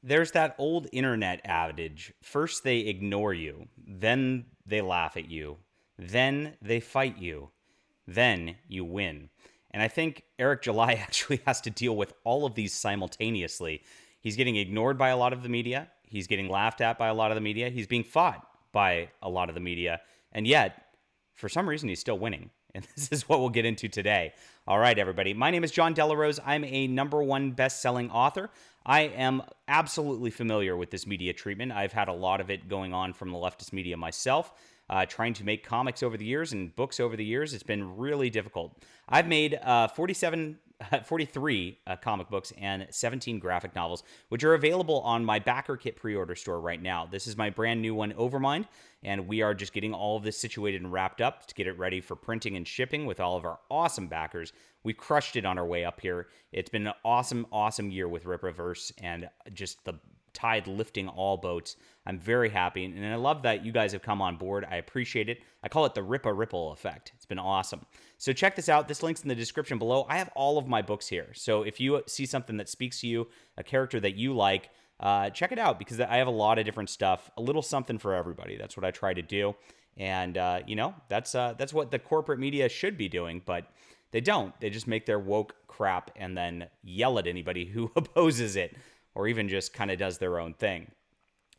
There's that old internet adage: first they ignore you, then they laugh at you, then they fight you, then you win. And I think Eric July actually has to deal with all of these simultaneously. He's getting ignored by a lot of the media, he's getting laughed at by a lot of the media, he's being fought by a lot of the media, and yet, for some reason, he's still winning. And this is what we'll get into today. All right, everybody. My name is John Delarose. I'm a #1 best-selling author. I am absolutely familiar with this media treatment. I've had a lot of it going on from the leftist media myself. Trying to make comics over the years and books over the years, it's been really difficult. I've made 43 comic books and 17 graphic novels, which are available on my Backer Kit pre-order store right now. This is my brand new one, Overmind, and we are just getting all of this situated and wrapped up to get it ready for printing and shipping with all of our awesome backers. We crushed it on our way up here. It's been an awesome, awesome year with Rippaverse and just the tide lifting all boats. I'm very happy, and I love that you guys have come on board. I appreciate it. I call it the Ripple effect. It's been awesome. So check this out. This link's in the description below. I have all of my books here. So if you see something that speaks to you, a character that you like, check it out, because I have a lot of different stuff, a little something for everybody. That's what I try to do. And, that's what the corporate media should be doing, but they don't. They just make their woke crap and then yell at anybody who opposes it, or even just kind of does their own thing.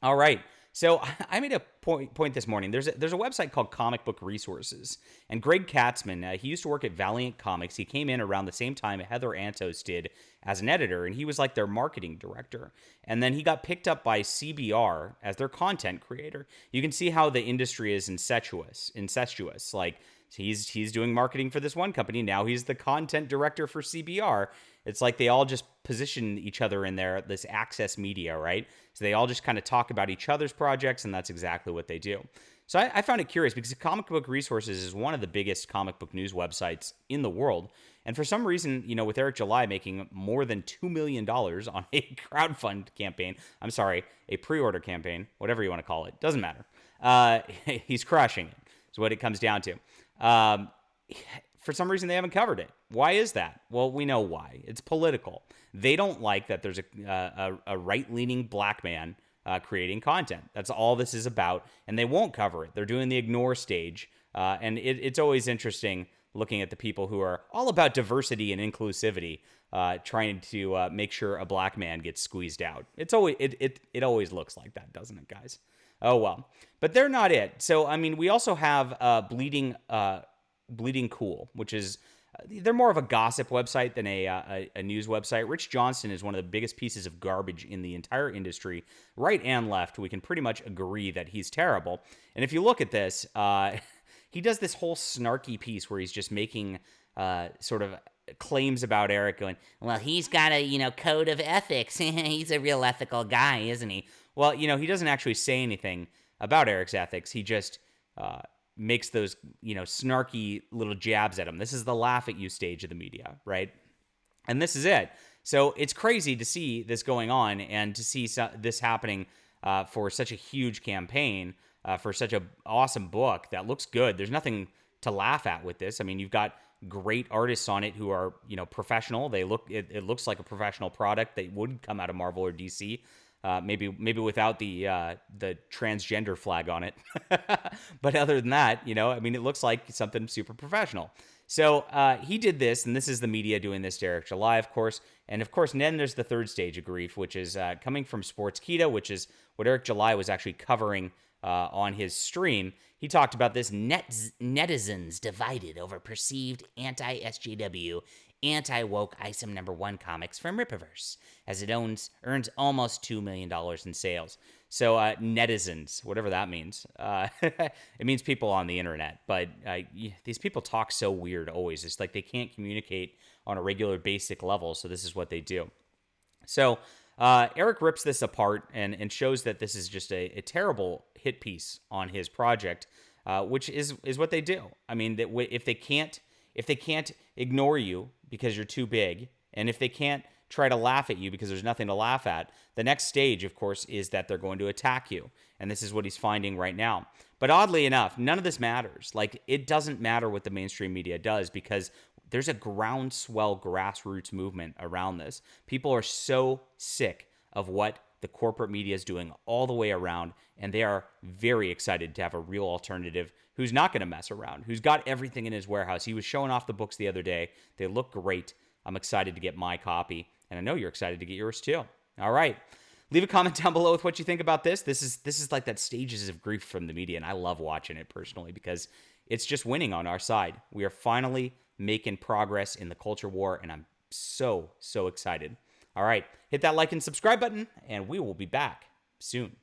All right. So I made a point this morning. There's a website called Comic Book Resources, and Greg Katzman, he used to work at Valiant Comics. He came in around the same time Heather Antos did as an editor, and he was like their marketing director. And then he got picked up by CBR as their content creator. You can see how the industry is incestuous. Like, he's doing marketing for this one company. Now he's the content director for CBR. It's like they all just position each other in this access media, right? So they all just kind of talk about each other's projects, and that's exactly what they do. So I found it curious, because Comic Book Resources is one of the biggest comic book news websites in the world. And for some reason, with Eric July making more than $2 million on a crowdfund campaign, a pre-order campaign, whatever you want to call it, doesn't matter. He's crushing it, is what it comes down to. For some reason, they haven't covered it. Why is that? Well, we know why. It's political. They don't like that there's a right-leaning black man creating content. That's all this is about, and they won't cover it. They're doing the ignore stage, and it's always interesting looking at the people who are all about diversity and inclusivity, trying to make sure a black man gets squeezed out. It always looks like that, doesn't it, guys? Oh, well. But they're not it. So, I mean, we also have Bleeding Cool, which is, they're more of a gossip website than a news website. Rich Johnston is one of the biggest pieces of garbage in the entire industry, right and left. We can pretty much agree that he's terrible. And if you look at this, he does this whole snarky piece where he's just making sort of claims about Eric, going, well, he's got a code of ethics. He's a real ethical guy, isn't he? Well, he doesn't actually say anything about Eric's ethics. He just makes those, snarky little jabs at him. This is the laugh at you stage of the media, right? And this is it. So it's crazy to see this going on, and to see this happening for such a huge campaign, for such an awesome book that looks good. There's nothing to laugh at with this. I mean, you've got great artists on it who are, professional. It looks like a professional product that would come out of Marvel or DC. Maybe without the transgender flag on it. But other than that, it looks like something super professional. So he did this, and this is the media doing this to Eric July, of course. And of course, then there's the third stage of grief, which is coming from Sportskeeda, which is what Eric July was actually covering on his stream. He talked about this: netizens divided over perceived anti-SJW, anti-woke ISOM #1 comics from Rippaverse, as it earns almost $2 million in sales. So netizens, whatever that means. It means people on the internet. But these people talk so weird always. It's like they can't communicate on a regular basic level, so this is what they do. So Eric rips this apart and shows that this is just a terrible hit piece on his project, which is what they do. I mean, if they can't ignore you because you're too big, and if they can't try to laugh at you because there's nothing to laugh at, the next stage, of course, is that they're going to attack you. And this is what he's finding right now. But oddly enough, none of this matters. Like, it doesn't matter what the mainstream media does, because there's a groundswell grassroots movement around this. People are so sick of what the corporate media is doing all the way around, and they are very excited to have a real alternative who's not going to mess around, who's got everything in his warehouse. He was showing off the books the other day. They look great. I'm excited to get my copy, and I know you're excited to get yours too. All right. Leave a comment down below with what you think about this. This is like that stages of grief from the media, and I love watching it personally because it's just winning on our side. We are finally making progress in the culture war, and I'm so excited. All right, hit that like and subscribe button, and we will be back soon.